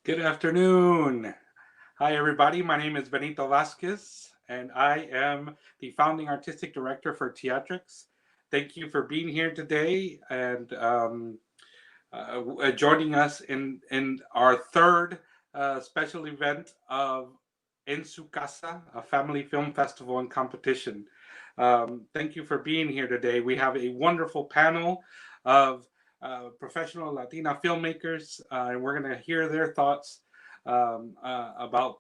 Good afternoon. Hi, everybody. My name is Vannessa Vasquez, and I am the founding artistic director for Theatrics. Thank you for being here today and joining us in our third special event of En Su Casa, a family film festival and competition. Thank you for being here today. We have a wonderful panel of professional Latina filmmakers, and we're going to hear their thoughts about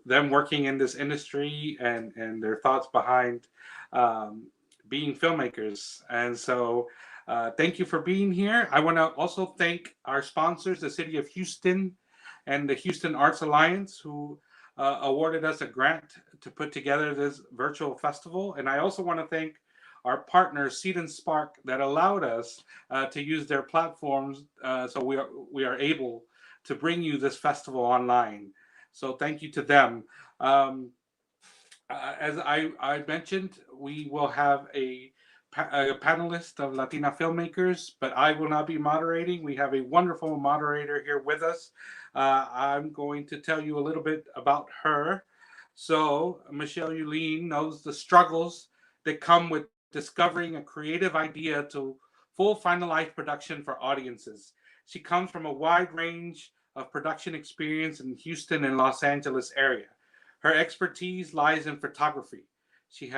them working in this industry and their thoughts behind um, being filmmakers. And so, thank you for being here. I want to also thank our sponsors, the City of Houston and the Houston Arts Alliance, who awarded us a grant to put together this virtual festival. And I also want to thank our partners, Seed and Spark, that allowed us to use their platforms, so we are able to bring you this festival online. So thank you to them. Um, as I mentioned, we will have a panelist of Latina filmmakers, but I will not be moderating. We have a wonderful moderator here with us. I'm going to tell you a little bit about her. So, Michelle Eulene knows the struggles that come with discovering a creative idea to full finalized production for audiences. She comes from a wide range of production experience in Houston and Los Angeles area. Her expertise lies in photography. She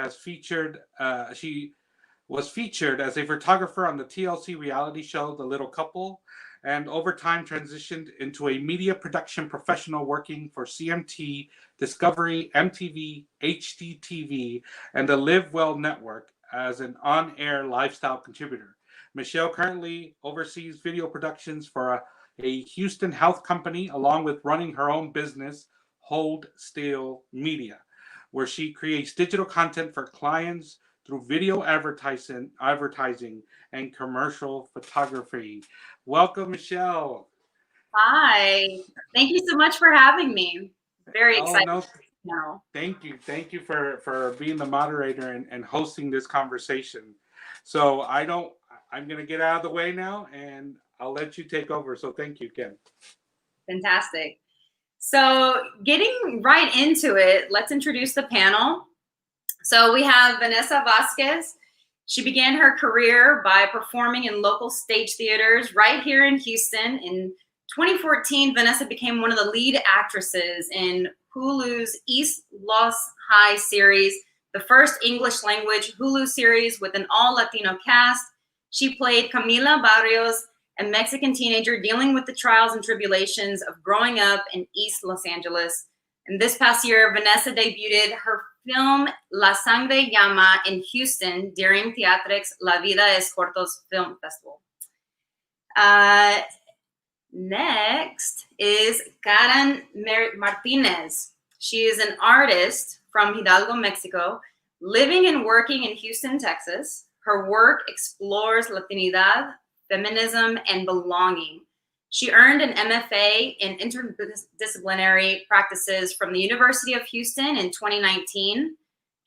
was featured as a photographer on the TLC reality show The Little Couple, and over time transitioned into a media production professional working for CMT, Discovery, MTV, HDTV, and the Live Well Network as an on-air lifestyle contributor. Michelle currently oversees video productions for a Houston health company, along with running her own business, Hold Still Media, where she creates digital content for clients through video advertising and commercial photography. Welcome, Michelle. Hi, thank you so much for having me. Very Oh excited no, now. thank you for being the moderator and hosting this conversation. So I'm gonna get out of the way now and I'll let you take over. So thank you, Ken. Fantastic. So, getting right into it, let's introduce the panel. So, we have Vannessa Vasquez. She began her career by performing in local stage theaters right here in Houston. In 2014, Vannessa became one of the lead actresses in Hulu's East Los High series, the first English language Hulu series with an all Latino cast. She played Camila Barrios, a Mexican teenager dealing with the trials and tribulations of growing up in East Los Angeles. And this past year, Vannessa debuted her film La Sangre Llama in Houston during Theatrics La Vida es Cortos Film Festival. Next is Karen Martinez. She is an artist from Hidalgo, Mexico, living and working in Houston, Texas. Her work explores Latinidad, feminism, and belonging. She earned an MFA in interdisciplinary practices from the University of Houston in 2019.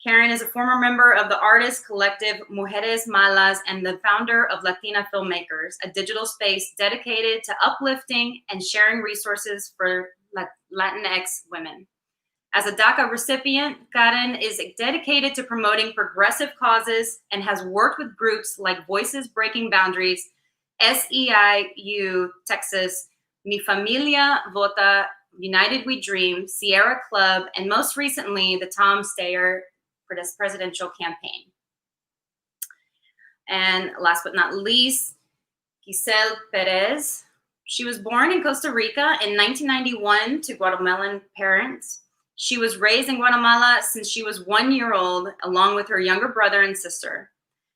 Karen is a former member of the artist collective Mujeres Malas and the founder of Latina Filmmakers, a digital space dedicated to uplifting and sharing resources for Latinx women. As a DACA recipient, Karen is dedicated to promoting progressive causes and has worked with groups like Voices Breaking Boundaries, SEIU Texas, Mi Familia Vota, United We Dream, Sierra Club, and most recently, the Tom Steyer presidential campaign. And last but not least, Giselle Perez. She was born in Costa Rica in 1991 to Guatemalan parents. She was raised in Guatemala since she was 1 year old, along with her younger brother and sister.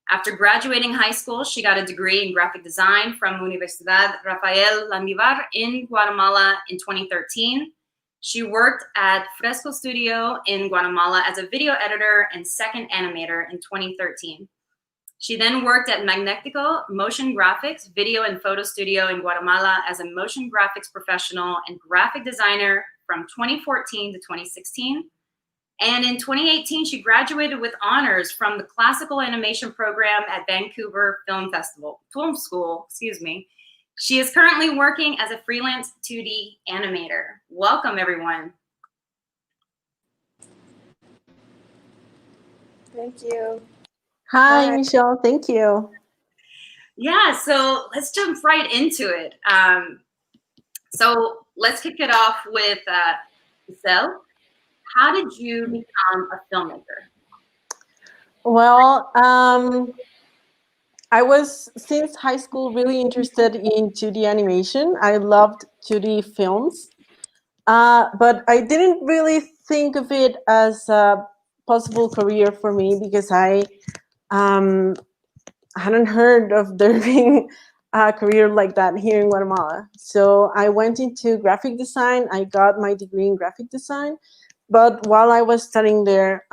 After graduating high school, she got a degree in graphic design from Universidad Rafael Landivar in Guatemala in 2013. She worked at Fresco Studio in Guatemala as a video editor and second animator in 2013. She then worked at Magnetico Motion Graphics Video and Photo Studio in Guatemala as a motion graphics professional and graphic designer from 2014 to 2016. And in 2018, she graduated with honors from the classical animation program at Vancouver Film School. She is currently working as a freelance 2D animator. Welcome, everyone. Thank you. Hi, Michelle. Thank you. Yeah, so let's jump right into it. So let's kick it off with Giselle. How did you become a filmmaker? Well, I was, since high school, really interested in 2D animation. I loved 2D films, but I didn't really think of it as a possible career for me because I hadn't heard of there being a career like that here in Guatemala. So I went into graphic design. I got my degree in graphic design. But while I was studying there,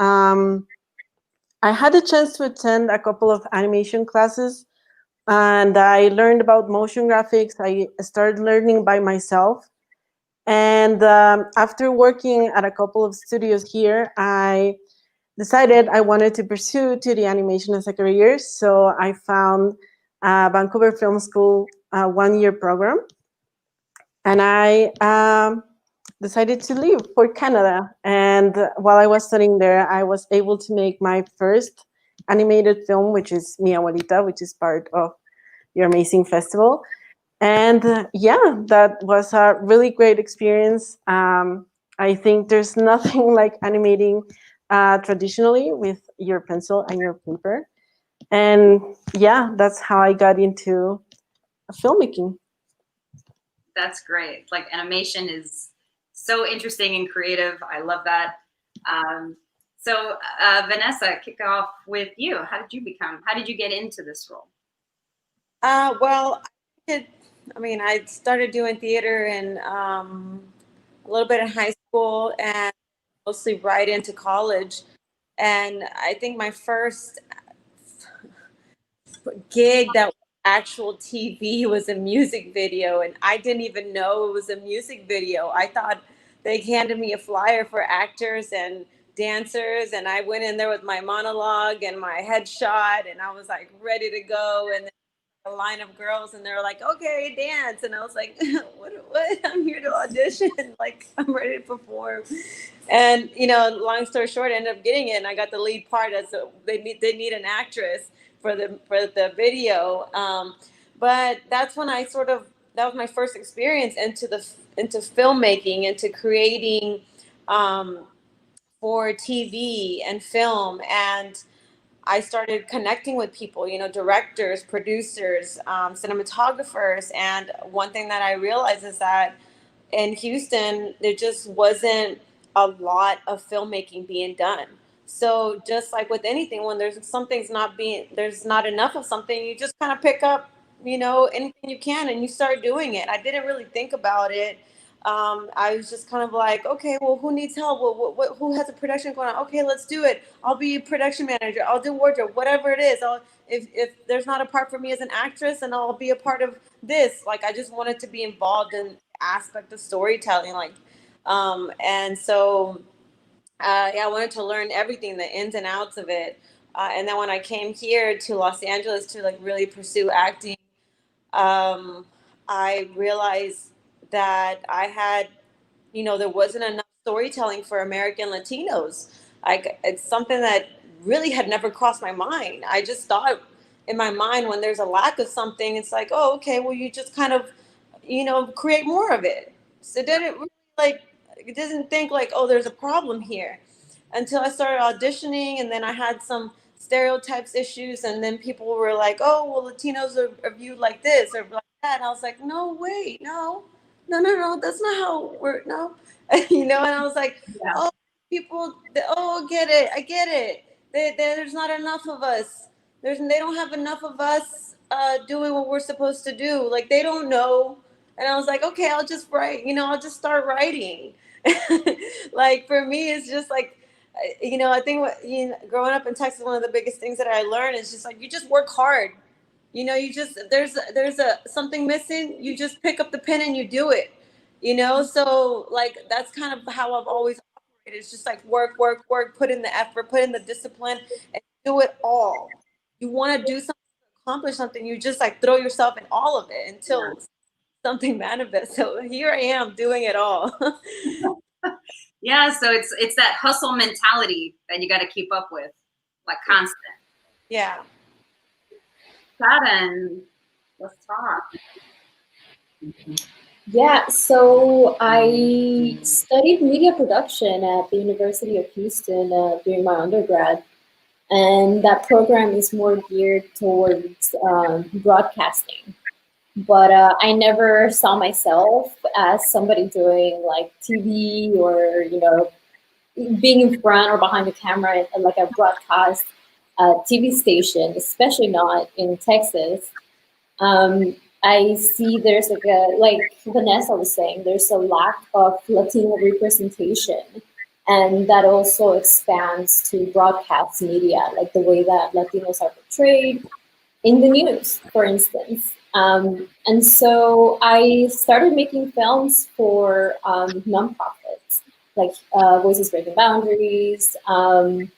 I had a chance to attend a couple of animation classes, and I learned about motion graphics. I started learning by myself. And after working at a couple of studios here, I decided I wanted to pursue 2D animation as a career. So I found Vancouver Film School 1-year program, and I decided to leave for Canada. And while I was studying there, I was able to make my first animated film, which is Mi Abuelita, which is part of your amazing festival. And yeah, that was a really great experience. I think there's nothing like animating traditionally with your pencil and your paper. And yeah, that's how I got into filmmaking. That's great. Like, animation is so interesting and creative. I love that. So Vannessa, kick off with you. How did you get into this role? Well, I started doing theater and a little bit in high school and mostly right into college. And I think my first gig that was actual TV was a music video, and I didn't even know it was a music video. I thought they handed me a flyer for actors and dancers, and I went in there with my monologue and my headshot, and I was like ready to go. And a line of girls, and they're like, "Okay, dance," and I was like, "What? I'm here to audition. Like, I'm ready to perform." And long story short, I ended up getting it, and I got the lead part. They need an actress for the video. But that's when that was my first experience into filmmaking, into creating for TV and film. And I started connecting with people, directors, producers, cinematographers. And one thing that I realized is that in Houston, there just wasn't a lot of filmmaking being done. So just like with anything, when there's not enough of something, you just kind of pick up, anything you can and you start doing it. I didn't really think about it. I was just kind of like, okay, well, who needs help? Well, who has a production going on? Okay, let's do it. I'll be a production manager. I'll do wardrobe, whatever it is. If there's not a part for me as an actress, and I'll be a part of this. Like, I just wanted to be involved in aspect of storytelling. And so, yeah, I wanted to learn everything, the ins and outs of it. And then when I came here to Los Angeles to like really pursue acting, I realized that there wasn't enough storytelling for American Latinos. It's something that really had never crossed my mind. I just thought in my mind, when there's a lack of something, it's like, oh, okay, well, you just kind of, create more of it. So it doesn't think like, oh, there's a problem here, until I started auditioning, and then I had some stereotypes issues, and then people were like, oh, well, Latinos are viewed like this or like that. And I was like, no, wait, no, that's not how we're, no. And I was like, Yeah. oh, I get it. There's not enough of us. They don't have enough of us doing what we're supposed to do. Like, they don't know. And I was like, okay, I'll just write, I'll just start writing. Like, for me, it's just like, I think growing up in Texas, one of the biggest things that I learned is just like, you just work hard. You just, there's something missing. You just pick up the pen and you do it, So like, that's kind of how I've always operated. It's just like work, put in the effort, put in the discipline, and do it all. You want to do something, accomplish something, you just like throw yourself in all of it until something manifest. So here I am doing it all. Yeah, so it's that hustle mentality that you got to keep up with, like constant. Yeah. Karen, let's talk. Yeah, so I studied media production at the University of Houston during my undergrad, and that program is more geared towards broadcasting. But I never saw myself as somebody doing like TV or, you know, being in front or behind the camera at like a broadcast TV station, especially not in Texas. I see there's like Vannessa was saying, there's a lack of Latino representation. And that also expands to broadcast media, like the way that Latinos are portrayed in the news, for instance. And so I started making films for nonprofits, like Voices Breaking Boundaries, Mi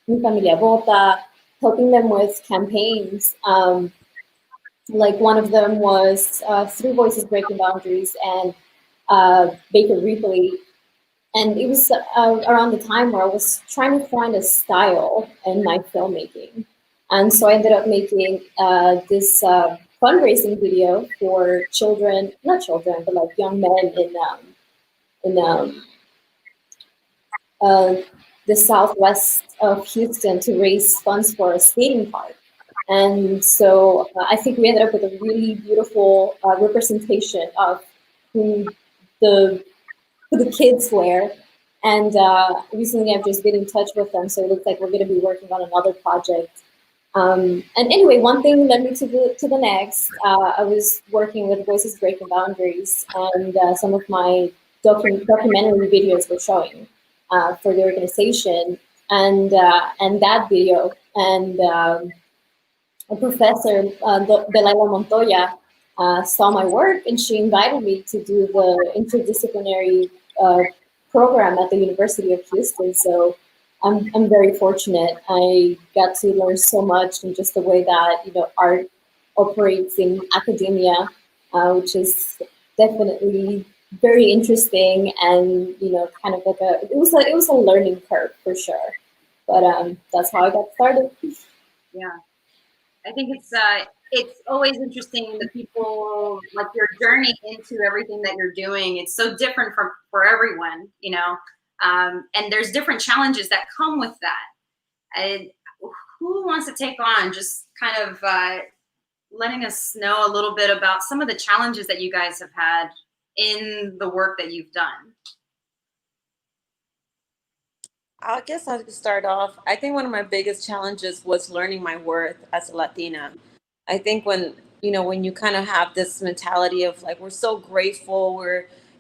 Familia Vota, helping them with campaigns. Like one of them was through Voices Breaking Boundaries and Baker Ripley. And it was around the time where I was trying to find a style in my filmmaking. And so I ended up making this fundraising video for children, not children, but like young men in the southwest of Houston to raise funds for a skating park. And so I think we ended up with a really beautiful representation of who the kids were. And recently I've just been in touch with them, so it looks like we're going to be working on another project. And anyway, one thing led me to the next. I was working with Voices Breaking Boundaries, and some of my documentary videos were showing for the organization, and that video, and a professor, Delilah Montoya, saw my work, and she invited me to do the interdisciplinary program at the University of Houston. So I'm very fortunate. I got to learn so much in just the way that, you know, art operates in academia, which is definitely very interesting, and, you know, kind of like it was a learning curve for sure. But that's how I got started. Yeah, I think it's always interesting the people, like your journey into everything that you're doing. It's so different for everyone, you know, and there's different challenges that come with that. And who wants to take on just kind of letting us know a little bit about some of the challenges that you guys have had in the work that you've done? I guess I could start off. I think one of my biggest challenges was learning my worth as a Latina. I think when you kind of have this mentality of like, we're so grateful,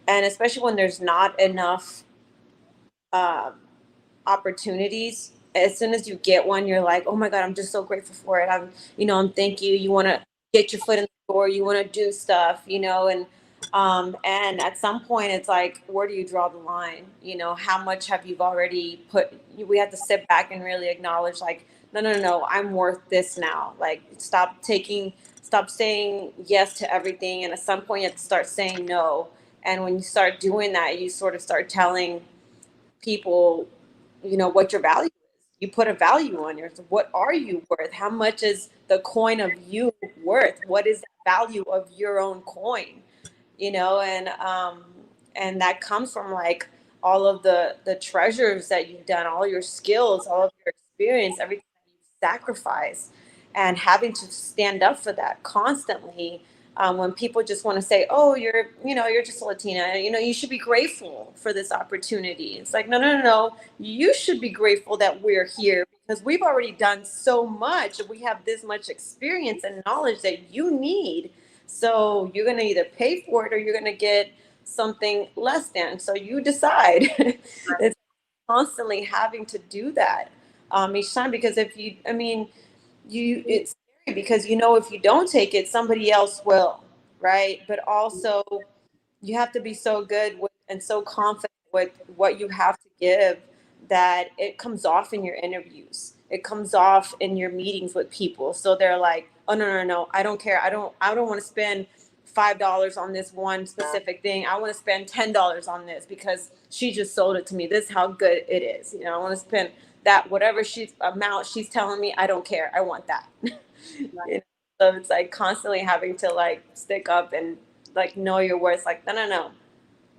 and especially when there's not enough opportunities, as soon as you get one, you're like, oh my God, I'm just so grateful for it. I'm thank you. You want to get your foot in the door, you want to do stuff, and at some point it's like, where do you draw the line? How much have you already put? We have to sit back and really acknowledge, like, no, I'm worth this now. Like, stop saying yes to everything, and at some point you have to start saying no. And when you start doing that, you sort of start telling people, what your value is. You put a value on yours. What are you worth? How much is the coin of you worth? What is the value of your own coin? And that comes from like all of the treasures that you've done, all your skills, all of your experience, everything that you sacrifice, and having to stand up for that constantly. When people just want to say, oh, you're just a Latina, you should be grateful for this opportunity. It's like, no. You should be grateful that we're here, because we've already done so much. We have this much experience and knowledge that you need. So you're going to either pay for it or you're going to get something less than. So you decide. It's constantly having to do that each time, because it's scary, because if you don't take it, somebody else will, right? But also you have to be so good and so confident with what you have to give that it comes off in your interviews. It comes off in your meetings with people. So they're like, oh, no, I don't care. I don't want to spend $5 on this one specific thing. I want to spend $10 on this because she just sold it to me. This is how good it is. You know, I want to spend that whatever amount she's telling me. I don't care. I want that. You know? So it's like constantly having to like stick up and like know your worth. Like no.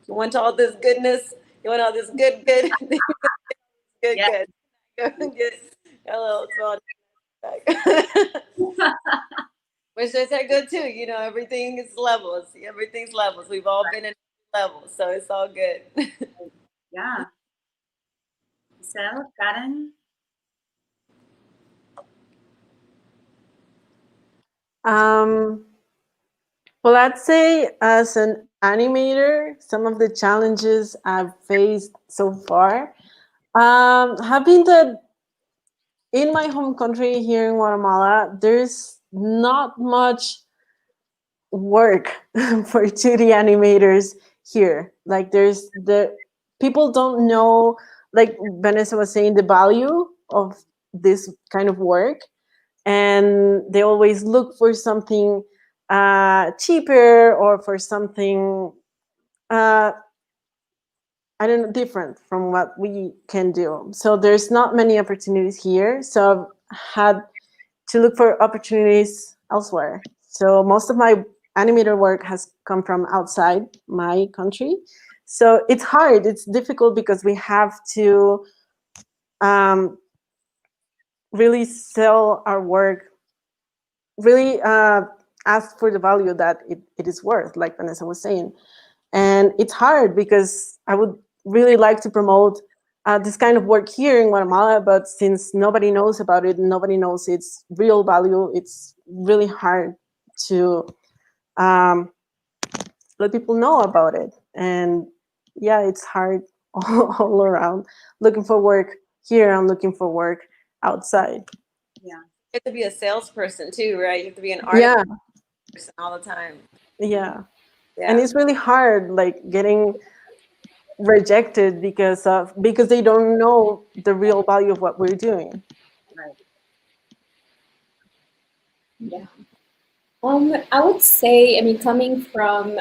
You want all this goodness. You want all this good. Good. Yeah. Good. Get a little small. Which is good too. You know, everything is levels. Everything's levels. We've all been in levels, so it's all good. Yeah. Giselle, Karen? Well, I'd say as an animator, some of the challenges I've faced so far have been that in my home country here in Guatemala, there's not much work for 2D animators here. Like people don't know, like Vannessa was saying, the value of this kind of work, and they always look for something cheaper or for something I don't know, different from what we can do. So there's not many opportunities here. So I've had to look for opportunities elsewhere. So most of my animator work has come from outside my country. So it's hard, it's difficult because we have to really sell our work, really ask for the value that it is worth, like Vannessa was saying. And it's hard because I would really like to promote this kind of work here in Guatemala, but since nobody knows about it, nobody knows its real value, it's really hard to let people know about it. And yeah, it's hard all around. Looking for work here, I'm looking for work outside. Yeah. You have to be a salesperson too, right? You have to be an artist person all the time. Yeah. And it's really hard, like getting rejected because they don't know the real value of what we're doing. Right. Yeah. I would say, I mean, coming from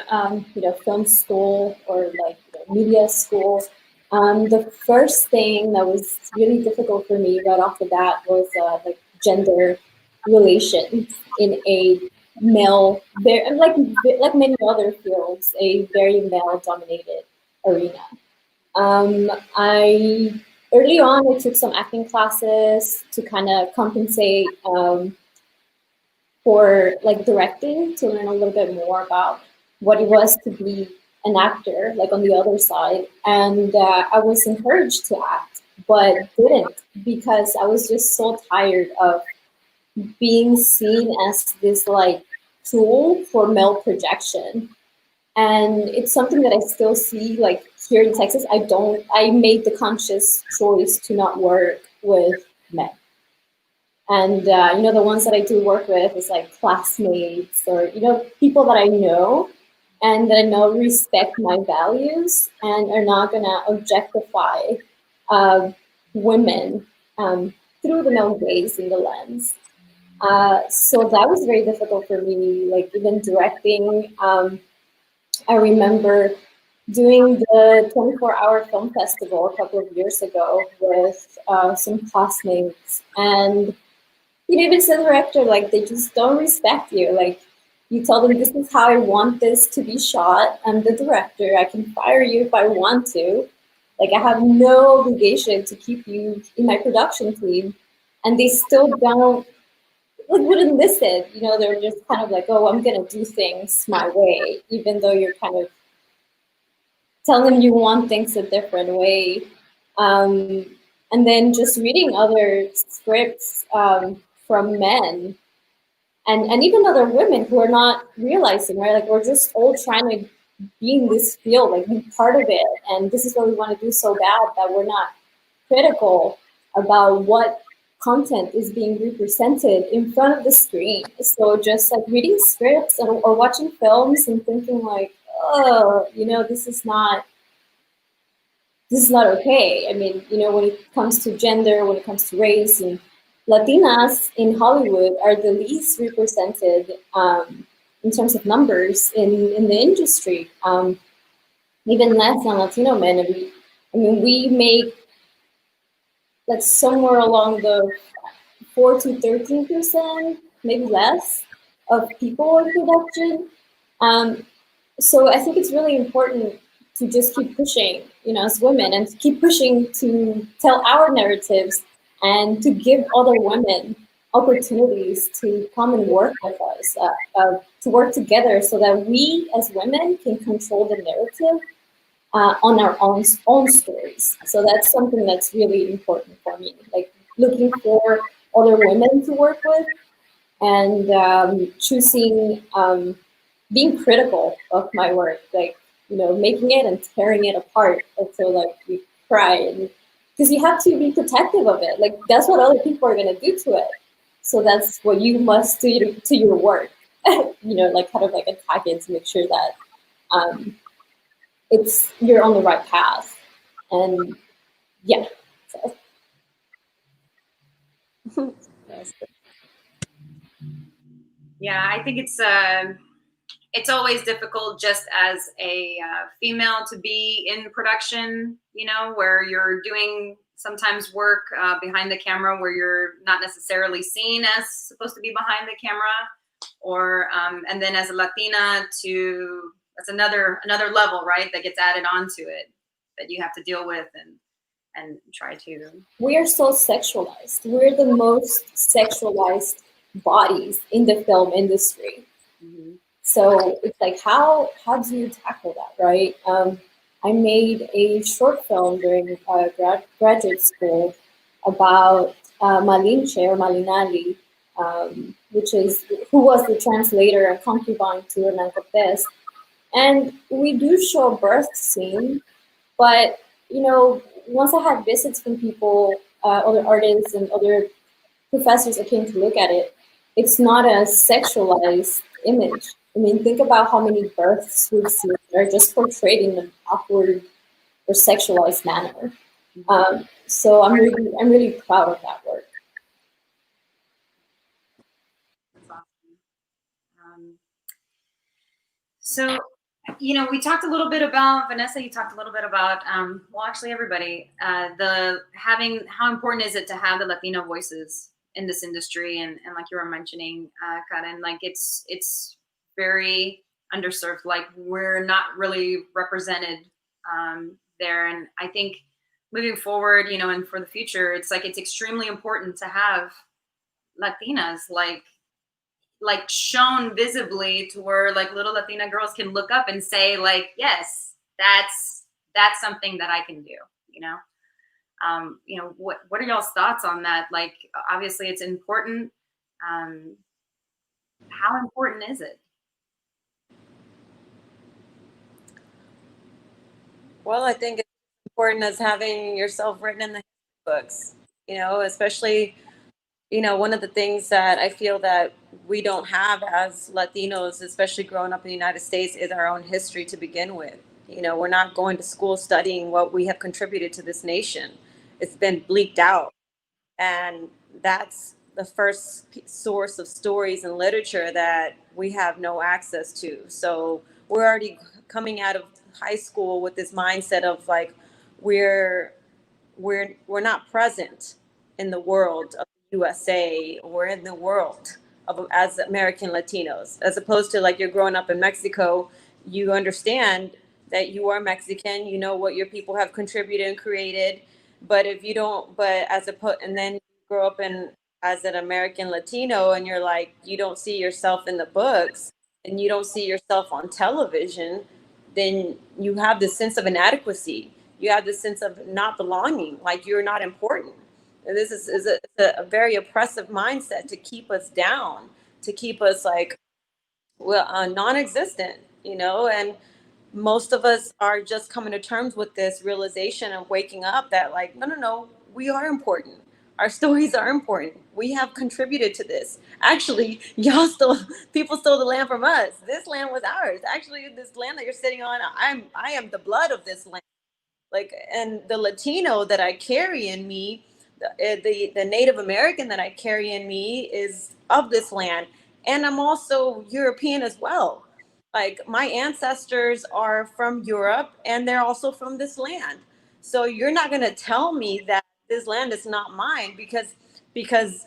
film school or like media school, the first thing that was really difficult for me right off the bat was like gender relations in a male, like many other fields, a very male-dominated arena. I early on I took some acting classes to kind of compensate for like directing, to learn a little bit more about what it was to be an actor, like on the other side. And I was encouraged to act, but didn't, because I was just so tired of being seen as this like tool for male projection. And it's something that I still see like here in Texas. I made the conscious choice to not work with men. And, the ones that I do work with is like classmates or, people that I know and that I know respect my values and are not going to objectify women through the male gaze in the lens. So that was very difficult for me, like even directing. I remember doing the 24-hour film festival a couple of years ago with some classmates, and even as a director, like they just don't respect you. Like you tell them, this is how I want this to be shot. I'm the director. I can fire you if I want to. Like I have no obligation to keep you in my production team. And they still wouldn't listen. They're just kind of like, oh, I'm going to do things my way, even though you're kind of telling them you want things a different way. And then just reading other scripts from men and even other women who are not realizing, right? Like we're just all trying to be in this field, like be part of it. And this is what we want to do so bad that we're not critical about what content is being represented in front of the screen. So just like reading scripts or watching films and thinking like, oh, this is not okay. I mean, when it comes to gender, when it comes to race, and Latinas in Hollywood are the least represented in terms of numbers in the industry, even less than Latino men. We make like somewhere along the 4 to 13%, maybe less, of people in production. So I think it's really important to just keep pushing, as women, and to keep pushing to tell our narratives and to give other women opportunities to come and work with us, to work together so that we as women can control the narrative on our own stories. So that's something that's really important for me, like looking for other women to work with and choosing, being critical of my work, like, making it and tearing it apart until like we cry, because you have to be protective of it. Like that's what other people are gonna do to it. So that's what you must do to your work. Like kind of like attack it to make sure that you're on the right path. And yeah. So. Yeah, I think it's always difficult just as a female to be in production, where you're doing sometimes work behind the camera where you're not necessarily seen as supposed to be behind the camera, or and then as a Latina that's another level, right, that gets added onto it that you have to deal with and try to. We are so sexualized. We're the most sexualized bodies in the film industry. Mm-hmm. So it's like, how do you tackle that, right? I made a short film during graduate school about Malinche or Malinali, who was the translator and concubine to Hernan Cortés. And we do show a birth scene, but once I had visits from people, other artists and other professors that came to look at it, it's not a sexualized image. Think about how many births we've seen that are just portrayed in an awkward or sexualized manner. So I'm really proud of that work. That's awesome. So, we talked a little bit about, Vannessa, you talked a little bit about, well, actually everybody, how important is it to have the Latino voices in this industry? And like you were mentioning, Karen, like it's very underserved, like we're not really represented there. And I think moving forward, and for the future, it's extremely important to have Latinas, like shown visibly to where like little Latina girls can look up and say like, yes, that's something that I can do, what are y'all's thoughts on that? Like, obviously it's important. How important is it? Well, I think it's important as having yourself written in the books, especially, one of the things that I feel that we don't have as Latinos, especially growing up in the United States, is our own history to begin with. We're not going to school studying what we have contributed to this nation. It's been bleaked out. And that's the first source of stories and literature that we have no access to. So we're already coming out of high school with this mindset of like, we're not present in the world of the USA or in the world as American Latinos, as opposed to like you're growing up in Mexico, you understand that you are Mexican, you know what your people have contributed and created, but if you don't, and then you grow up as an American Latino and you're like, you don't see yourself in the books and you don't see yourself on television, then you have this sense of inadequacy. You have this sense of not belonging, like you're not important. And this is a very oppressive mindset to keep us down, to keep us like, non-existent, and most of us are just coming to terms with this realization and waking up that like, no, we are important. Our stories are important. We have contributed to this. Actually, people stole the land from us. This land was ours. Actually, this land that you're sitting on, I am the blood of this land. Like, and the Latino that I carry in me, the Native American that I carry in me is of this land. And I'm also European as well. Like my ancestors are from Europe and they're also from this land. So you're not going to tell me that this land is not mine because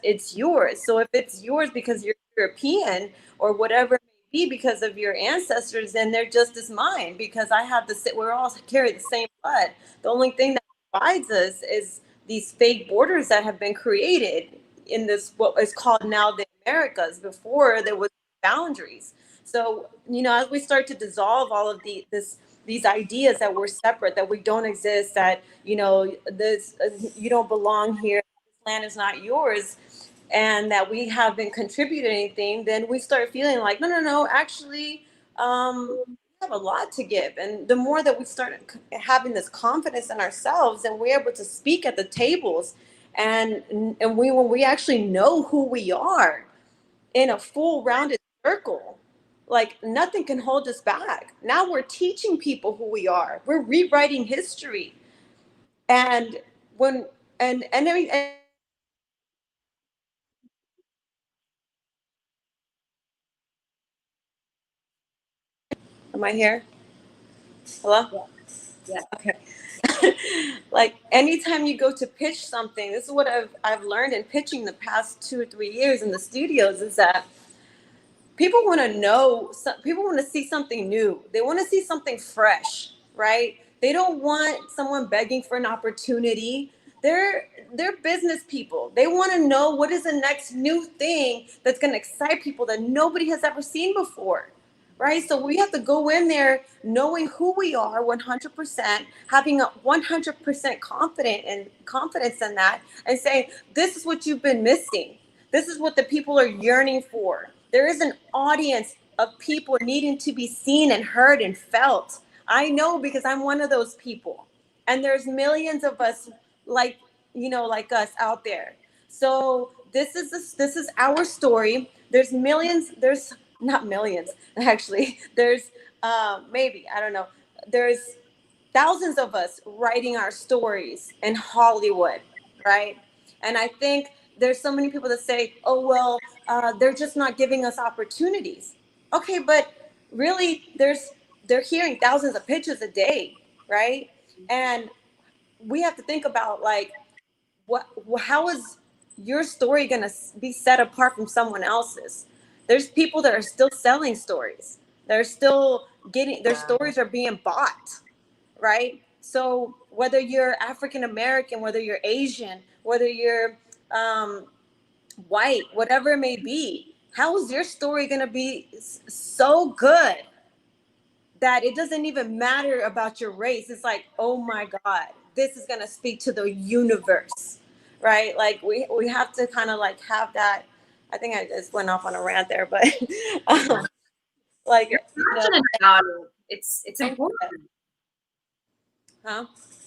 it's yours. So if it's yours because you're European or whatever it may be because of your ancestors, then they're just as mine because I have we're all carry the same blood. The only thing that divides us is these fake borders that have been created in this what is called now the Americas. Before there was boundaries. So as we start to dissolve all of these ideas that we're separate, that we don't exist, that this you don't belong here, this land is not yours, and that we haven't contributed anything, then we start feeling like no, actually, we have a lot to give. And the more that we start having this confidence in ourselves, and we're able to speak at the tables, and when we actually know who we are in a full rounded circle, like nothing can hold us back. Now we're teaching people who we are. We're rewriting history. And when and then am I here? Hello? Yeah. Okay. Like anytime you go to pitch something, this is what I've learned in pitching the past 2 or 3 years in the studios, is that people want to know, people want to see something new. They want to see something fresh, right? They don't want someone begging for an opportunity. They're business people. They want to know what is the next new thing that's going to excite people that nobody has ever seen before, right? So we have to go in there knowing who we are 100%, having a 100% confidence in that, and saying, this is what you've been missing. This is what the people are yearning for. There is an audience of people needing to be seen and heard and felt. I know, because I'm one of those people. And there's millions of us like us out there. So this is our story. There's millions, there's not millions, actually. There's maybe, I don't know. There's thousands of us writing our stories in Hollywood, right? And I think there's so many people that say, oh, well, they're just not giving us opportunities. Okay, but really, they're hearing thousands of pitches a day, right? And we have to think about, like, how is your story going to be set apart from someone else's? There's people that are still selling stories. They're still getting, their stories are being bought, right? So whether you're African American, whether you're Asian, whether you're white, whatever it may be, how is your story going to be so good that it doesn't even matter about your race? It's like, oh my God, this is going to speak to the universe, right? Like we have to kind of like have that. I think I just went off on a rant there, but like, You're passionate about it. It's important. Huh?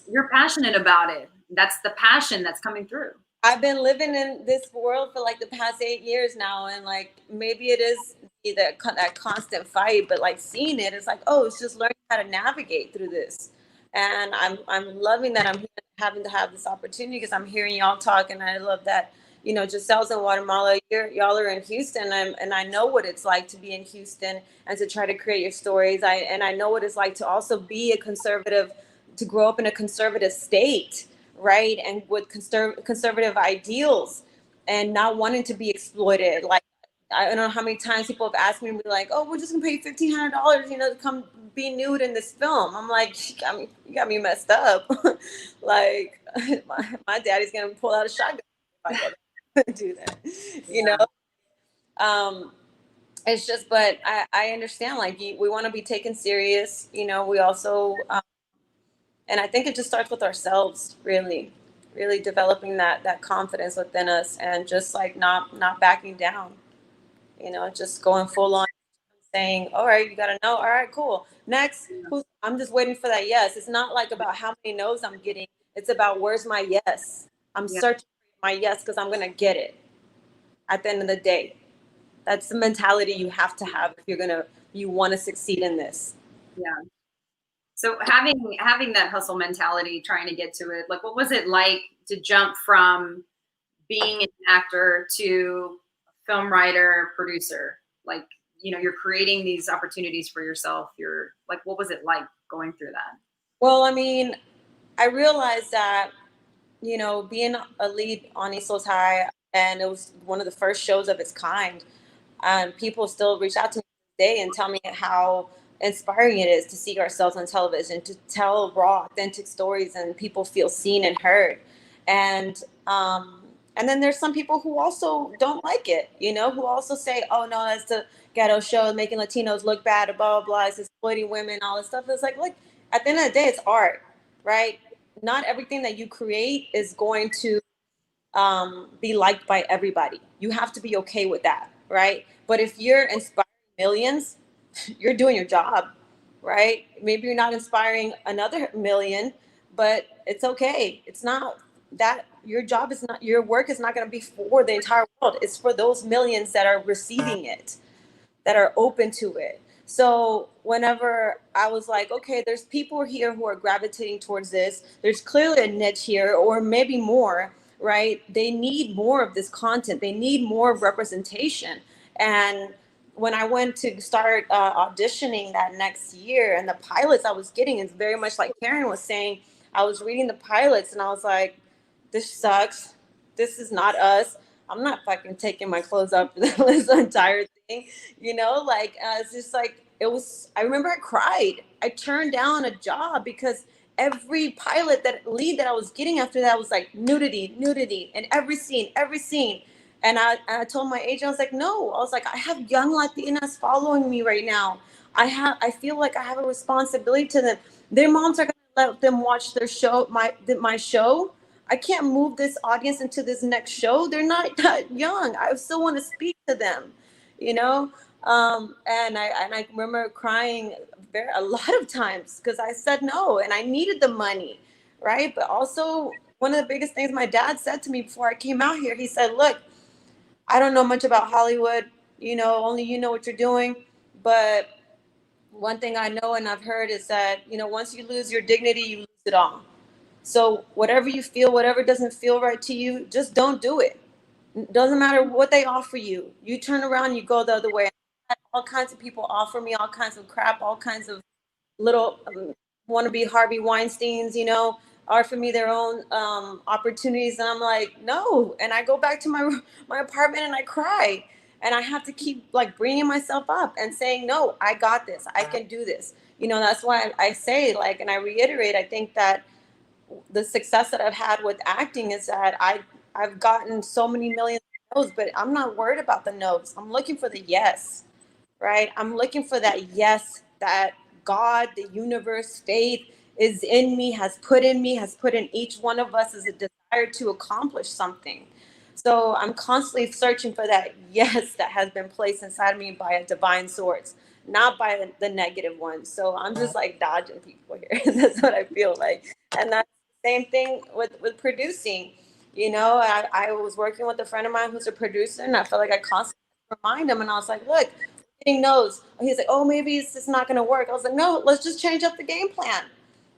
You're passionate about it. That's the passion that's coming through. I've been living in this world for like the past 8 years now, and like maybe it is that constant fight, but like seeing it, it's like, oh, it's just learning how to navigate through this. And I'm loving that I'm having to have this opportunity, because I'm hearing y'all talk, and I love that Giselle's in Guatemala, y'all are in Houston, and I know what it's like to be in Houston and to try to create your stories. I know what it's like to also be a conservative, to grow up in a conservative state, right? And with conservative ideals, and not wanting to be exploited. Like, I don't know how many times people have asked me to be like, oh, we're just gonna pay you $1,500, to come be nude in this film. I'm like, you got me messed up. Like, my daddy's gonna pull out a shotgun if I go do that, it's just, but I understand, like, we want to be taken serious, we also, and I think it just starts with ourselves, really developing that confidence within us, and just like not backing down, just going full on, saying, all right, you got to know. All right, cool. Next, I'm just waiting for that yes. It's not like about how many no's I'm getting. It's about, where's my yes? I'm searching for my yes, because I'm going to get it at the end of the day. That's the mentality you have to have if you want to succeed in this. Yeah. So having that hustle mentality, trying to get to it, like, what was it like to jump from being an actor to film writer, producer? like, you know, you're creating these opportunities for yourself. You're like, what was it like going through that? Well, I mean, I realized that, you know, being a lead on East High, and it was one of the first shows of its kind, and people still reach out to me today and tell me how inspiring it is to see ourselves on television, to tell raw, authentic stories, and people feel seen and heard. And and then there's some people who also don't like it, you know, who also say, "Oh no, that's the ghetto show, making Latinos look bad, blah blah blah, it's exploiting women, all this stuff." It's like, look, at the end of the day, it's art, right? Not everything that you create is going to be liked by everybody. You have to be okay with that, right? But if you're inspiring millions, you're doing your job, right? Maybe you're not inspiring another million, but it's okay. It's not that your job is not, your work is not going to be for the entire world. It's for those millions that are receiving it, that are open to it. So whenever I was like, okay, there's people here who are gravitating towards this, there's clearly a niche here, or maybe more, right? They need more of this content. They need more representation. And when I went to start auditioning that next year, and the pilots I was getting is very much like Karen was saying, I was reading the pilots and I was like, this sucks. This is not us. I'm not fucking taking my clothes off for this entire thing, you know, like it's just like, it was, I remember I cried. I turned down a job because every pilot that lead that I was getting after that was like nudity, and every scene. And I told my agent, I was like, no, I was like, I have young Latinas following me right now. I feel like I have a responsibility to them. Their moms are going to let them watch their show, my show. I can't move this audience into this next show. They're not that young. I still want to speak to them, you know? And I remember crying a lot of times because I said no and I needed the money, right? But also one of the biggest things my dad said to me before I came out here, he said, look, I don't know much about Hollywood, you know, only you know what you're doing. But one thing I know and I've heard is that, you know, once you lose your dignity, you lose it all. So whatever you feel, whatever doesn't feel right to you, just don't do it. Doesn't matter what they offer you. You turn around, you go the other way. All kinds of people offer me all kinds of crap, all kinds of little wannabe Harvey Weinsteins, you know, offer me their own opportunities. And I'm like, no. And I go back to my apartment and I cry. And I have to keep like bringing myself up and saying, no, I got this. I can do this. You know, that's why I say, like, and I reiterate, I think that the success that I've had with acting is that I've gotten so many millions of no's, but I'm not worried about the no's. I'm looking for the yes, right? I'm looking for that yes that God, the universe, faith is in me, has put in each one of us as a desire to accomplish something. So I'm constantly searching for that yes that has been placed inside of me by a divine source, not by the negative one. So I'm just like dodging people here. That's what I feel like. And that's the same thing with producing. You know, I was working with a friend of mine who's a producer, and I felt like I constantly remind him, and I was like, look, getting knows. He's like, oh, maybe it's just not going to work. I was like, no, let's just change up the game plan.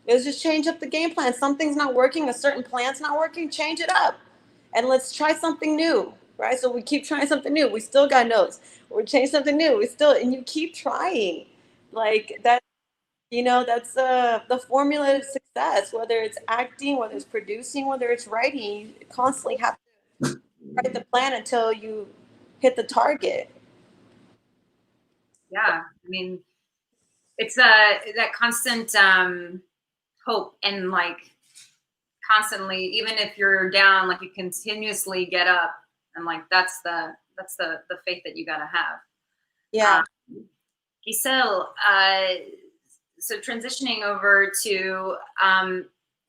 Let's just change up the game plan. Something's not working, a certain plan's not working, change it up. And let's try something new, right? So we keep trying something new. We still got no's. We change something new. And you keep trying. Like that, you know, that's the formula of success, whether it's acting, whether it's producing, whether it's writing. You constantly have to write the plan until you hit the target. Yeah, I mean, it's that constant hope and like constantly, even if you're down, like you continuously get up, and like that's the faith that you gotta have. Yeah. Giselle, so transitioning over to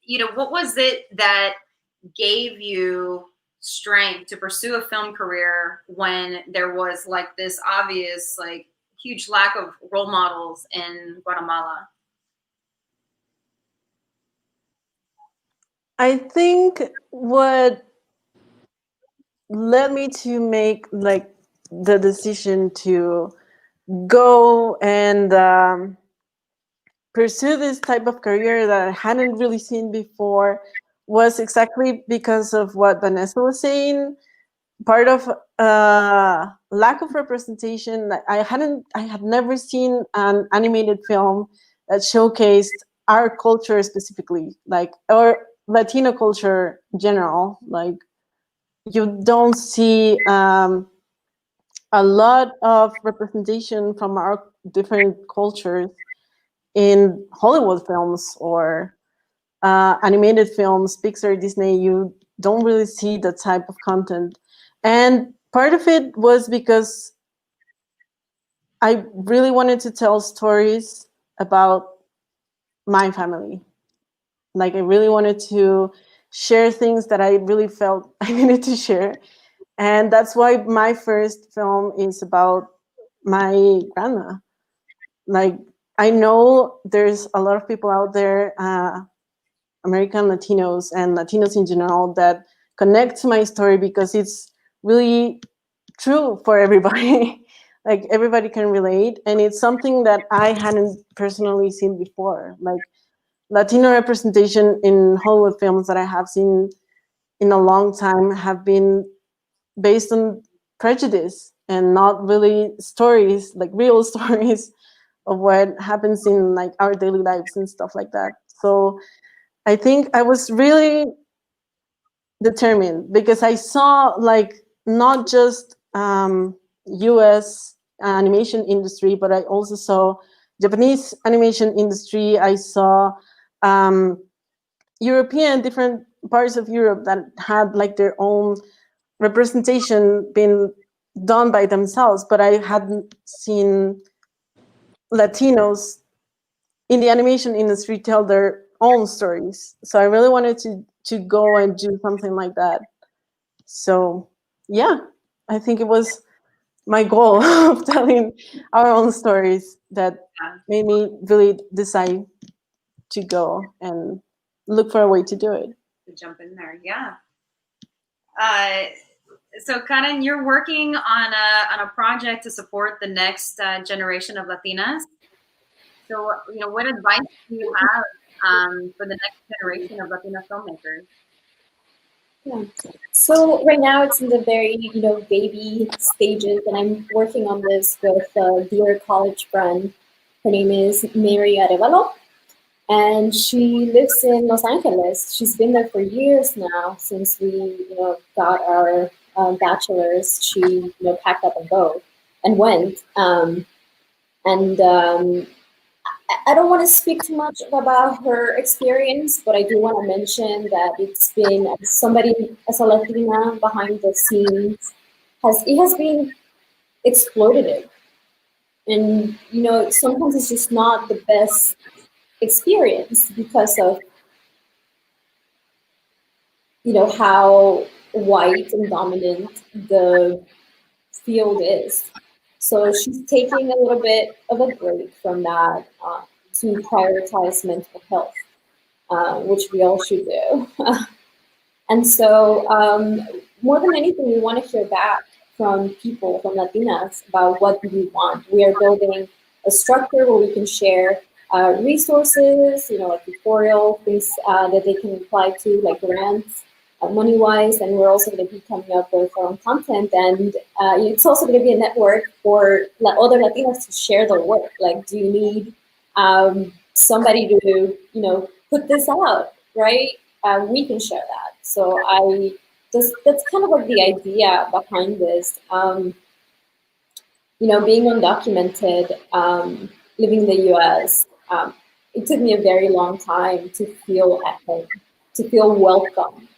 you know, what was it that gave you strength to pursue a film career when there was like this obvious like huge lack of role models in Guatemala? I think what led me to make like the decision to go and pursue this type of career that I hadn't really seen before was exactly because of what Vannessa was saying. Part of lack of representation. I had never seen an animated film that showcased our culture specifically, like, or Latino culture in general. Like, you don't see a lot of representation from our different cultures in Hollywood films or animated films, Pixar, Disney. You don't really see that type of content. And part of it was because I really wanted to tell stories about my family. Like, I really wanted to share things that I really felt I needed to share. And that's why my first film is about my grandma. Like, I know there's a lot of people out there, American Latinos and Latinos in general, that connect to my story because it's really true for everybody. Like, everybody can relate, and it's something that I hadn't personally seen before. Like, Latino representation in Hollywood films that I have seen in a long time have been based on prejudice and not really stories, like real stories of what happens in like our daily lives and stuff like that. So I think I was really determined because I saw, like, not just US animation industry, but I also saw Japanese animation industry. I saw European, different parts of Europe that had like their own representation being done by themselves, but I hadn't seen Latinos in the animation industry tell their own stories. So I really wanted to go and do something like that. So yeah, I think it was my goal of telling our own stories that made me really decide to go and look for a way to do it. To jump in there, yeah. So Karen, you're working on a project to support the next generation of Latinas. So, you know, what advice do you have for the next generation of Latina filmmakers? Yeah. So right now it's in the very, baby stages, and I'm working on this with a dear college friend. Her name is Mary Arevalo, and she lives in Los Angeles. She's been there for years now since we, got our bachelor's. She, packed up and went. I don't want to speak too much about her experience, but I do want to mention that it's been, as a Latina behind the scenes, it has been exploitative. And, sometimes it's just not the best experience because of, how white and dominant the field is. So she's taking a little bit of a break from that to prioritize mental health, which we all should do. And so more than anything, we want to hear back from people, from Latinas, about what do we want. We are building a structure where we can share resources, like tutorial things that they can apply to, like grants, money-wise, and we're also going to be coming up with our own content. And it's also going to be a network for other Latinas to share their work. Like, do you need somebody to, put this out, right? We can share that. So that's kind of like the idea behind this. Being undocumented, living in the US, it took me a very long time to feel at home, to feel welcome.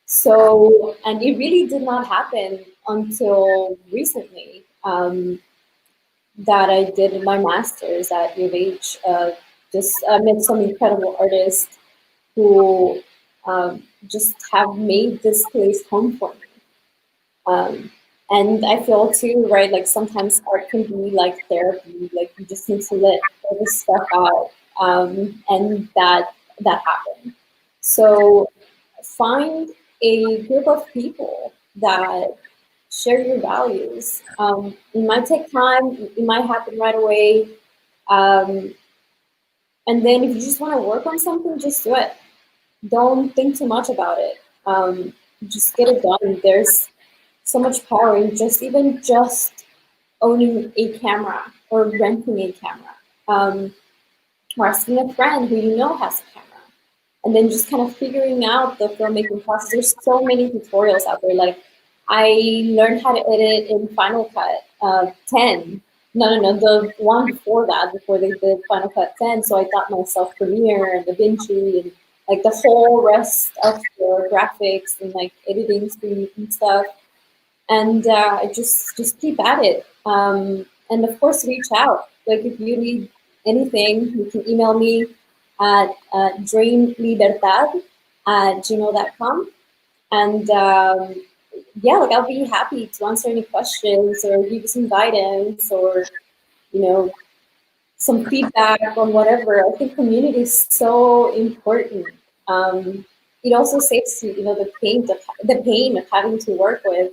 So, and it really did not happen until recently that I did my master's at UH. Just met some incredible artists who just have made this place home for me. And I feel too, right, like sometimes art can be like therapy, like you just need to let all this stuff out, and that happened. So find a group of people that share your values. It might take time, it might happen right away. And then if you just want to work on something, just do it. Don't think too much about it. Just get it done. so much power in just owning a camera or renting a camera, or asking a friend who you know has a camera, and then just kind of figuring out the filmmaking process. There's so many tutorials out there. Like, I learned how to edit in Final Cut 10. No, the one before that, before they did Final Cut 10. So I taught myself Premiere and DaVinci and like the whole rest of the graphics and like editing screen and stuff. And I just keep at it. And of course, reach out. Like, if you need anything, you can email me at dreamlibertad@gmail.com. And yeah, like, I'll be happy to answer any questions or give you some guidance or, you know, some feedback on whatever. I think community is so important. It also saves you, the pain of having to work with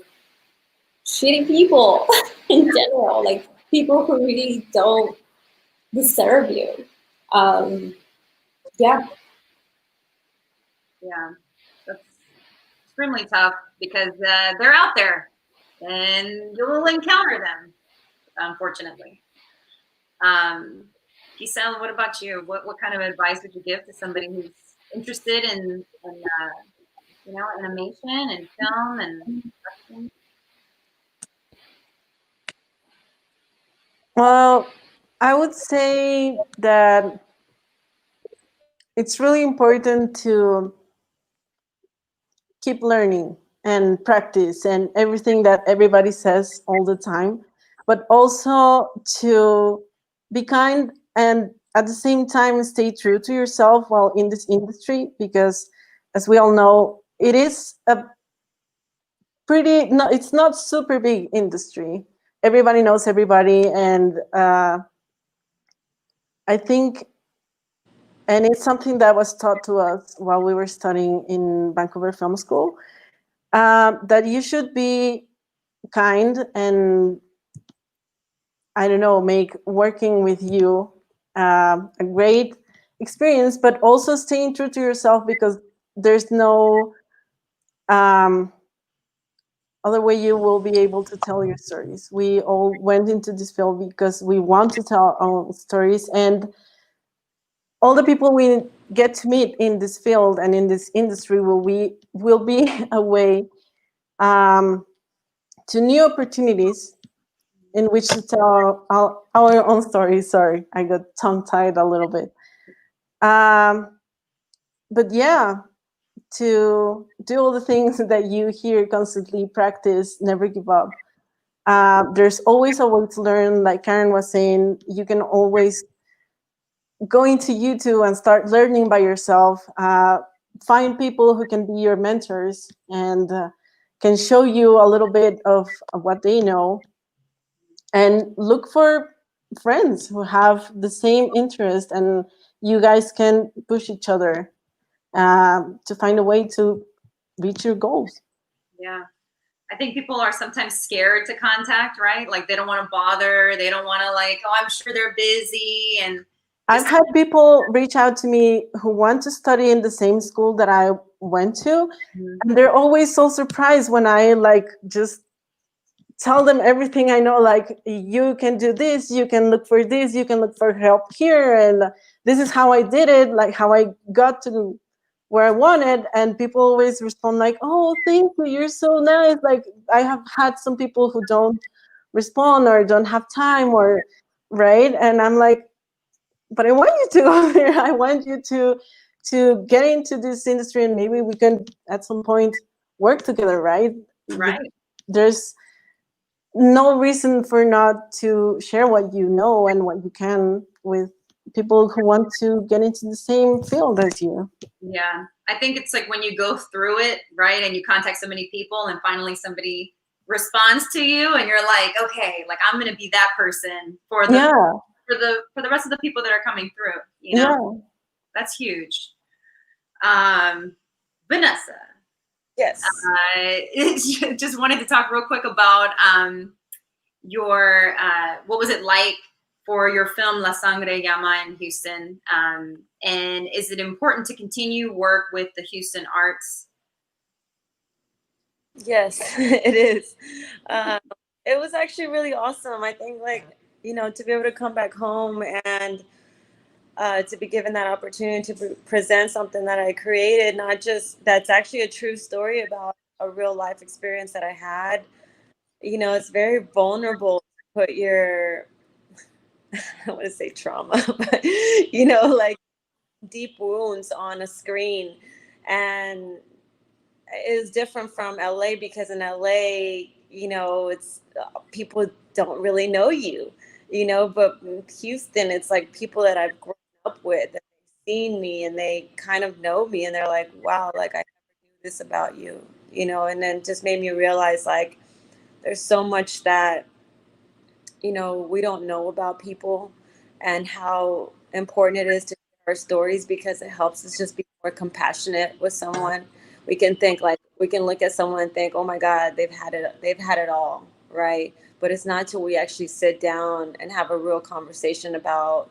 shitty people in general, like people who really don't deserve you. Yeah. Yeah, that's extremely tough because they're out there and you'll encounter them, unfortunately. Giselle, what about you? What kind of advice would you give to somebody who's interested in animation and film and production? Well, I would say that it's really important to keep learning and practice and everything that everybody says all the time, but also to be kind and at the same time stay true to yourself while in this industry, because as we all know, it is a it's not super big industry. Everybody knows everybody, and I think, and it's something that was taught to us while we were studying in Vancouver Film School, that you should be kind and, I don't know, make working with you a great experience, but also staying true to yourself, because there's no other way you will be able to tell your stories. We all went into this field because we want to tell our own stories, and all the people we get to meet in this field and in this industry will be a way to new opportunities in which to tell our own stories. Sorry, I got tongue-tied a little bit. But yeah, to do all the things that you hear constantly, practice, never give up. There's always a way to learn. Like Karen was saying, you can always go into YouTube and start learning by yourself. Find people who can be your mentors and can show you a little bit of what they know. And look for friends who have the same interest, and you guys can push each other to find a way to reach your goals. Yeah. I think people are sometimes scared to contact, right? Like, they don't want to bother. They don't want to, like, oh, I'm sure they're busy. And I've had people reach out to me who want to study in the same school that I went to. And they're always so surprised when I just tell them everything I know. Like, you can do this, you can look for this, you can look for help here. And this is how I did it, like how I got to where I wanted. And people always respond like, oh, thank you, you're so nice. Like, I have had some people who don't respond or don't have time, or right. And I'm like, but I want you to go there. I want you to get into this industry, and maybe we can at some point work together, right? Right. There's no reason for not to share what you know and what you can with people who want to get into the same field as you. Yeah. I think it's like when you go through it, right, and you contact so many people and finally somebody responds to you and you're like, okay, like, I'm going to be that person for the for the rest of the people that are coming through, Yeah. That's huge. Vannessa. Yes. Just wanted to talk real quick about your what was it like for your film La Sangre Llama in Houston, and is it important to continue work with the Houston arts? Yes, it is. Uh, it was actually really awesome. I think, like, to be able to come back home and to be given that opportunity to present something that I created, not just that's actually a true story about a real life experience that I had. It's very vulnerable to put your, I want to say trauma, but, like deep wounds on a screen. And it was different from LA because in LA, it's people don't really know you, but in Houston, it's like people that I've grown up with, that they've seen me and they kind of know me and they're like, wow, like I never knew this about you, and then just made me realize like there's so much that, we don't know about people and how important it is to share our stories because it helps us just be more compassionate with someone. We can think like we can look at someone and think, oh my God, they've had it all, right? But it's not till we actually sit down and have a real conversation about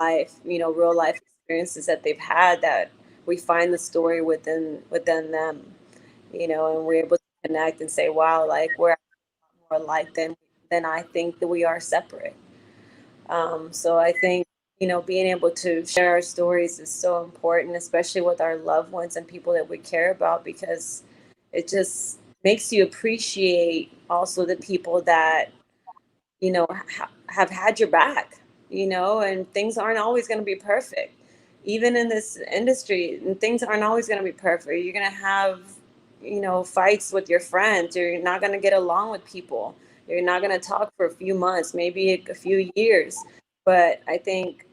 life, real life experiences that they've had that we find the story within them, and we're able to connect and say, wow, like we're more alike than I think that we are separate. So I think, being able to share our stories is so important, especially with our loved ones and people that we care about, because it just makes you appreciate also the people that, have had your back, and things aren't always going to be perfect. Even in this industry, and things aren't always going to be perfect. You're going to have, fights with your friends. You're not going to get along with people. You're not going to talk for a few months, maybe a few years. But I think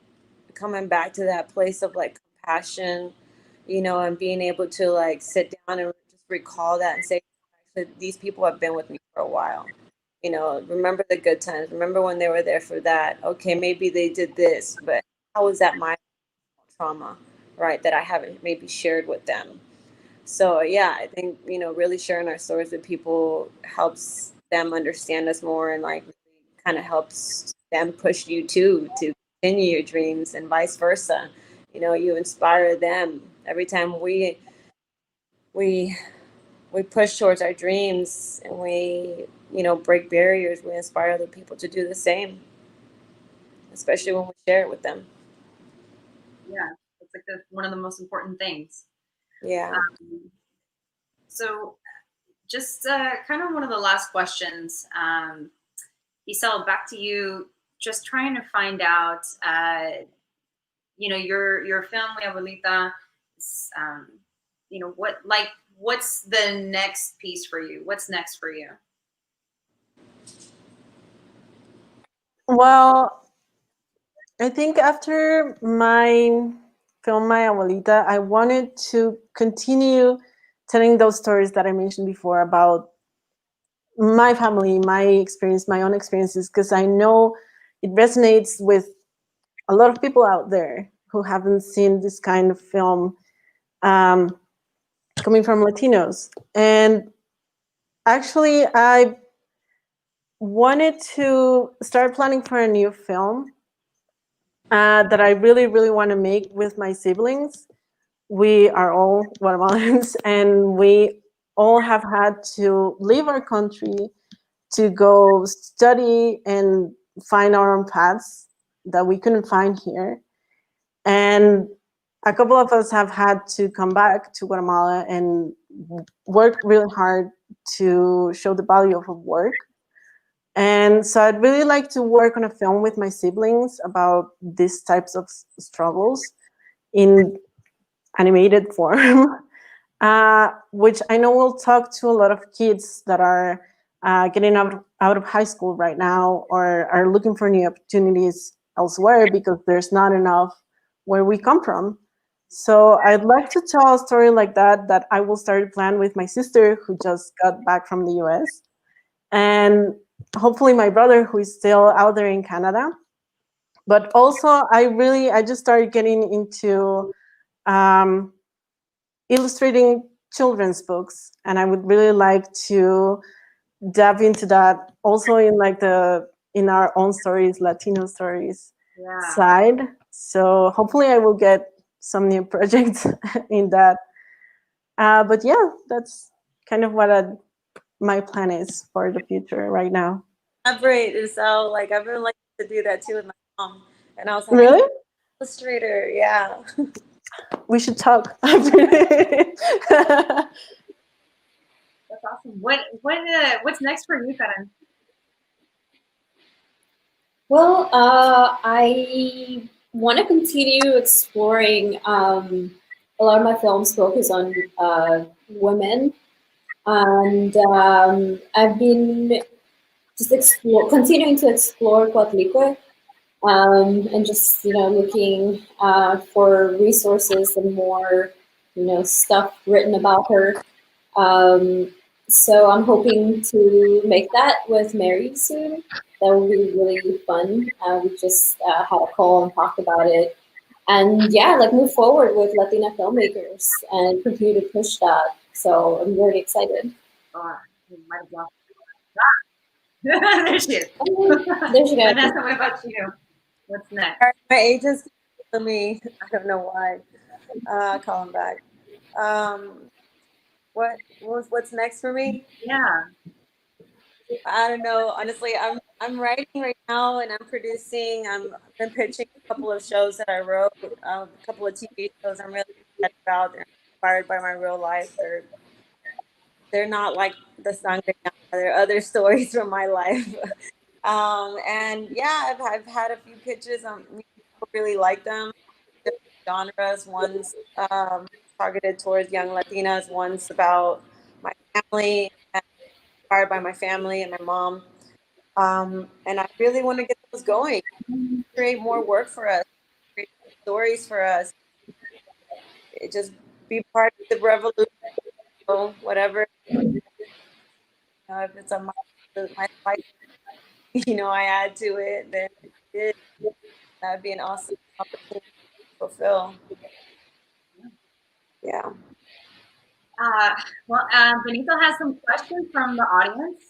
coming back to that place of like compassion, and being able to like sit down and just recall that and say, actually, these people have been with me for a while. Remember the good times. Remember when they were there for that. Okay, maybe they did this, but how was that my trauma, right? That I haven't maybe shared with them. So yeah, I think, really sharing our stories with people helps them understand us more and like really kind of helps them push you too to continue your dreams and vice versa. You inspire them every time we we push towards our dreams and we, break barriers, we inspire other people to do the same, especially when we share it with them. Yeah, it's like one of the most important things. Yeah. So just kind of one of the last questions. Giselle, back to you. Just trying to find out, your film, Abuelita, what's the next piece for you? What's next for you? Well, I think after my film, My Abuelita, I wanted to continue telling those stories that I mentioned before about my family, my experience, my own experiences, because I know it resonates with a lot of people out there who haven't seen this kind of film coming from Latinos. And actually, I wanted to start planning for a new film that I really, really want to make with my siblings. We are all Guatemalans, and we all have had to leave our country to go study and find our own paths that we couldn't find here. And a couple of us have had to come back to Guatemala and work really hard to show the value of work. And so I'd really like to work on a film with my siblings about these types of struggles in animated form, which I know will talk to a lot of kids that are getting out of high school right now or are looking for new opportunities elsewhere because there's not enough where we come from. So I'd like to tell a story like that I will start to plan with my sister who just got back from the US. And hopefully my brother who is still out there in Canada. But also I just started getting into illustrating children's books, and I would really like to dive into that also in like in our own stories, Latino stories side. So hopefully I will get some new projects in that. But yeah, that's kind of what I'd my plan is for the future right now. Collaborate, so like I've been like to do that too with my mom, and I was like, Really? Illustrator, yeah. We should talk. That's awesome. What's next for you, Karen? Well, I want to continue exploring. A lot of my films focus on women, and I've been just continuing to explore Coatlicue, and just looking for resources and more stuff written about her. So I'm hoping to make that with Mary soon. That will be really fun. We just had a call and talked about it, and yeah, like move forward with Latina filmmakers and continue to push that. So I'm very excited. Oh, you might have lost. There she is. There she goes. Vannessa, what about you? What's next? My agent's telling me, I don't know why. Call him back. What's next for me? Yeah. I don't know. Honestly, I'm writing right now and I'm producing. I've been pitching a couple of shows that I wrote, a couple of TV shows I'm really excited about. They're inspired by my real life. They're not like the song. They're other stories from my life. And yeah, I've had a few pitches. People really like them. Different genres. One's targeted towards young Latinas. One's about my family, inspired by my family and my mom. And I really want to get those going. Create more work for us. Create stories for us. Just be part of the revolution. Whatever. If it's on my life, I add to it, then that'd be an awesome opportunity to fulfill. Yeah. Well, Benito has some questions from the audience.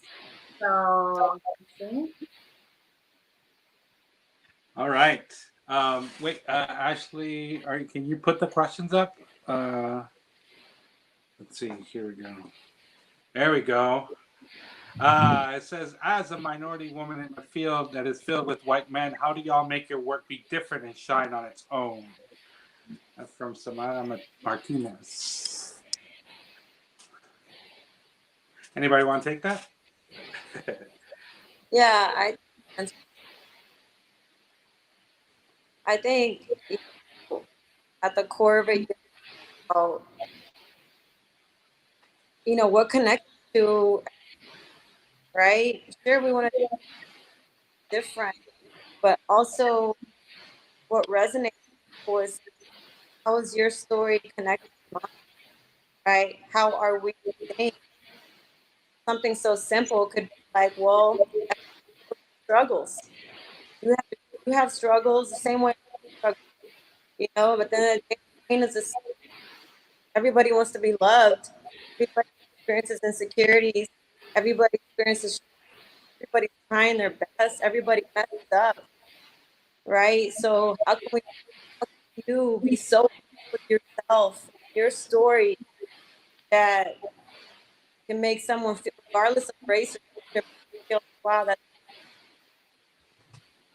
So, let's see. All right. Wait, Ashley, can you put the questions up? Let's see. Here we go. There we go. It says, as a minority woman in a field that is filled with white men, how do y'all make your work be different and shine on its own? That's from Samara Martinez. Anybody want to take that? Yeah, I think at the core of it, what connects to, right? Sure, we want to be different, but also what resonates was, how is your story connected to mine, right? How are we saying something so simple could be like, well, struggles. You have struggles the same way, but then the pain is the same. Everybody wants to be loved. Everybody experiences insecurities. Everybody experiences. Everybody's trying their best. Everybody messes up, right? So how can you be so with yourself, your story, that can make someone feel, regardless of race, or feel, wow,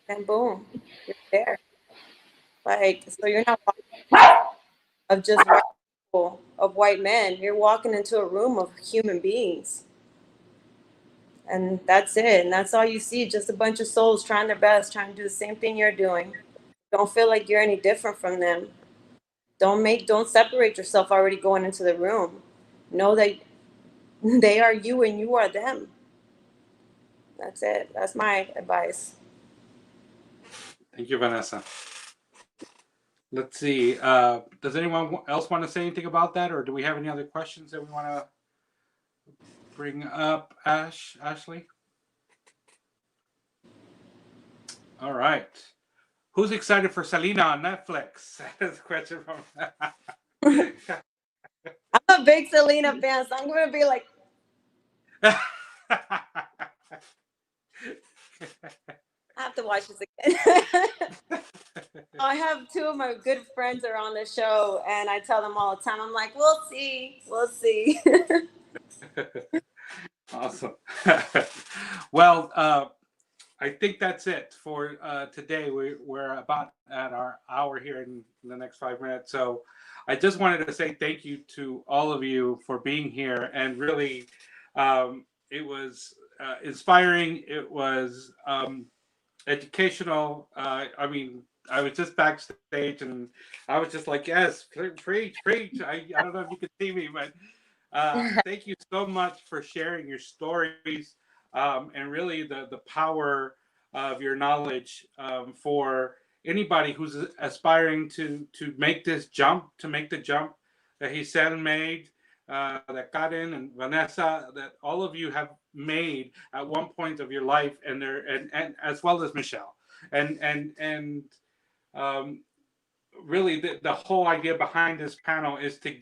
and boom, you're there. Like, so you're not walking of just white people, of white men. You're walking into a room of human beings. And that's it. And that's all you see, just a bunch of souls trying their best, trying to do the same thing you're doing. Don't feel like you're any different from them. Don't separate yourself already going into the room. Know that they are you and you are them. That's it. That's my advice. Thank you, Vannessa. Let's see. Does anyone else want to say anything about that, or do we have any other questions that we want to bring up, Ashley? All right. Who's excited for Selena on Netflix? That's a question from. I'm a big Selena fan, so I'm going to be like. I have to watch this again. I have two of my good friends are on the show, and I tell them all the time, I'm like, we'll see. Awesome. Well, I think that's it for today. We're about at our hour here in the next 5 minutes. So I just wanted to say thank you to all of you for being here. And really, it was inspiring. It was educational. I mean, I was just backstage and I was just like, yes, preach, preach. I don't know if you can see me, but thank you so much for sharing your stories and really the power of your knowledge for anybody who's aspiring to make this jump, to make the jump that Giselle made, that Karen and Vannessa, that all of you have made at one point of your life, and as well as Michelle, and really the whole idea behind this panel is to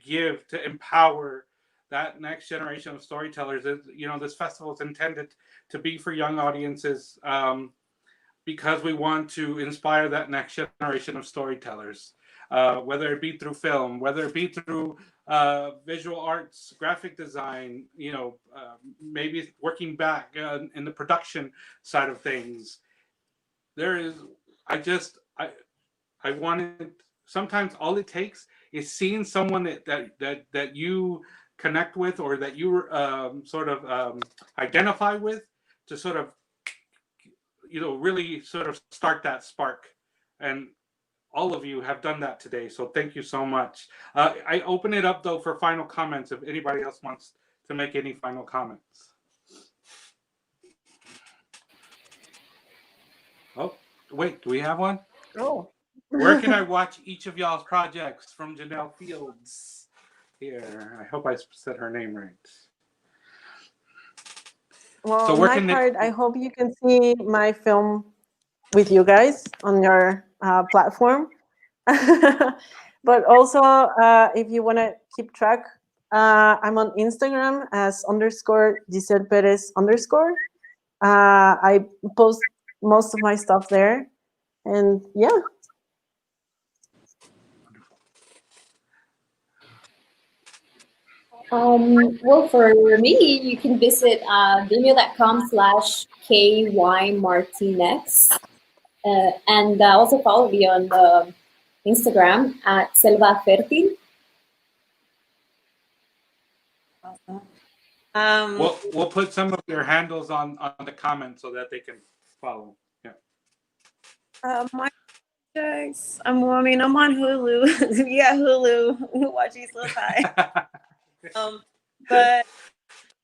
empower that next generation of storytellers. This festival is intended to be for young audiences because we want to inspire that next generation of storytellers, whether it be through film, whether it be through visual arts, graphic design, maybe working back in the production side of things. I wanted, sometimes all it takes is seeing someone that you connect with, or that you sort of identify with, to sort of really sort of start that spark. And all of you have done that today, so thank you so much. I open it up though for final comments if anybody else wants to make any final comments. Oh, wait, do we have one? Oh. Where can I watch each of y'all's projects? From Janelle Fields here. I hope I said her name right. Well, So my part, I hope you can see my film with you guys on your platform. But also, if you want to keep track, I'm on Instagram as _Giselle Perez _. I post most of my stuff there. And yeah. Well, for me, you can visit vimeo.com/KY Martinez. And also follow me on Instagram at Selva Fertil. We'll put some of your handles on the comments so that they can follow. Yeah. My projects. I'm on Hulu. Yeah, Hulu. Watch these little high. But you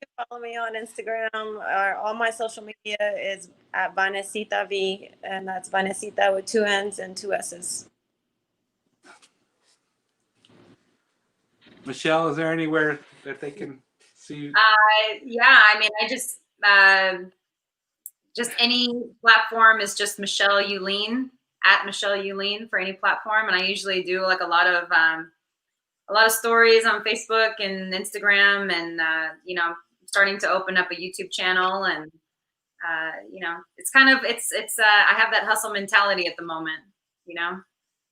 can follow me on Instagram, or all my social media is at Vannessa V, and that's Vannessa with 2 N's and 2 S's. Michelle, is there anywhere that they can see you? Yeah, I mean, I just any platform is just Michelle Eulene, at Michelle Eulene for any platform, and I usually do like a lot of stories on Facebook and Instagram, and starting to open up a YouTube channel, and it's kind of I have that hustle mentality at the moment,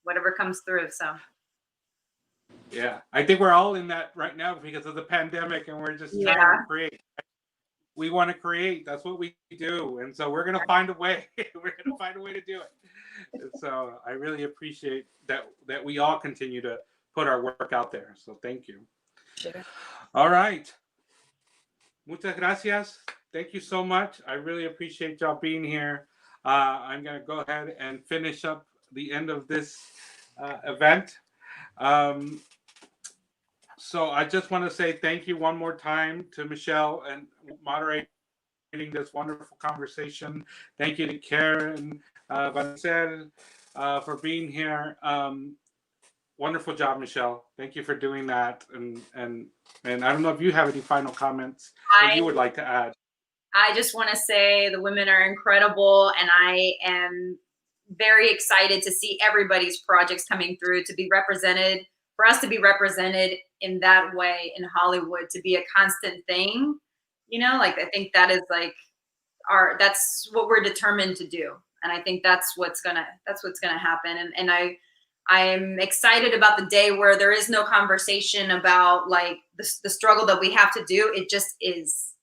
whatever comes through. So yeah, I think we're all in that right now because of the pandemic, and we're just trying to create. We want to create. That's what we do, and so we're gonna find a way. We're gonna find a way to do it. And so I really appreciate that we all continue to put our work out there. So thank you. Sure. All right. Muchas gracias. Thank you so much. I really appreciate y'all being here. I'm gonna go ahead and finish up the end of this event. So I just want to say thank you one more time to Michelle and moderating this wonderful conversation. Thank you to Karen, Vannessa, for being here. Wonderful job, Michelle. Thank you for doing that. And I don't know if you have any final comments that you would like to add. I just want to say the women are incredible, and I am very excited to see everybody's projects coming through, to be represented, for us to be represented in that way in Hollywood, to be a constant thing. I think that is that's what we're determined to do. And I think that's what's gonna happen. And I'm excited about the day where there is no conversation about the struggle that we have to do. It just is.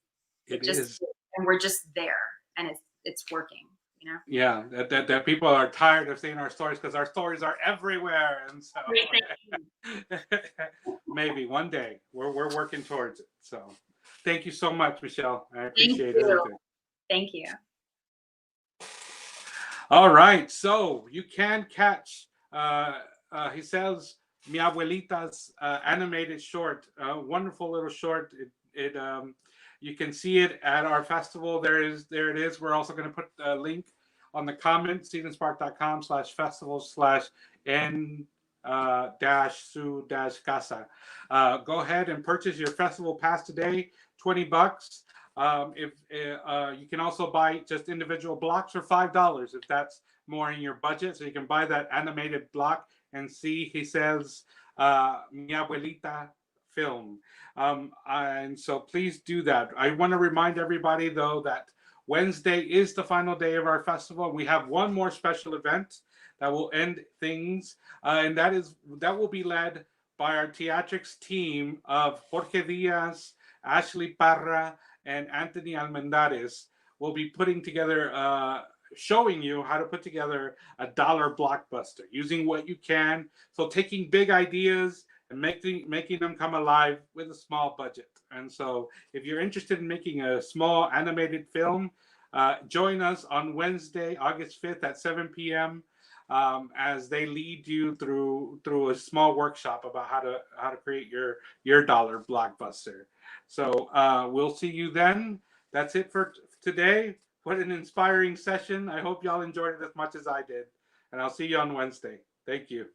It just is. and we're just there, and it's working. You know. Yeah, that people are tired of seeing our stories because our stories are everywhere, and so Great, thank you. maybe one day we're working towards it. So thank you so much, Michelle. I Thank appreciate you. everything. Thank you. All right, so you can catch he says Mi Abuelita's animated short, wonderful little short. It you can see it at our festival. There it is. We're also going to put a link on the comment, seasonspark.com/festival/n dash su dash casa. Go ahead and purchase your festival pass today, $20. If you can also buy just individual blocks for $5 if that's more in your budget. So you can buy that animated block and see, he says, Mi Abuelita film. And so please do that. I want to remind everybody, though, that Wednesday is the final day of our festival. We have one more special event that will end things, and that will be led by our theatrics team of Jorge Diaz, Ashley Parra, and Anthony Almendares. Will be putting together, showing you how to put together a dollar blockbuster using what you can. So taking big ideas and making them come alive with a small budget. And so if you're interested in making a small animated film, join us on Wednesday, August 5th at 7 p.m. As they lead you through a small workshop about how to create your dollar blockbuster. So we'll see you then. That's it for today. What an inspiring session. I hope y'all enjoyed it as much as I did. And I'll see you on Wednesday. Thank you.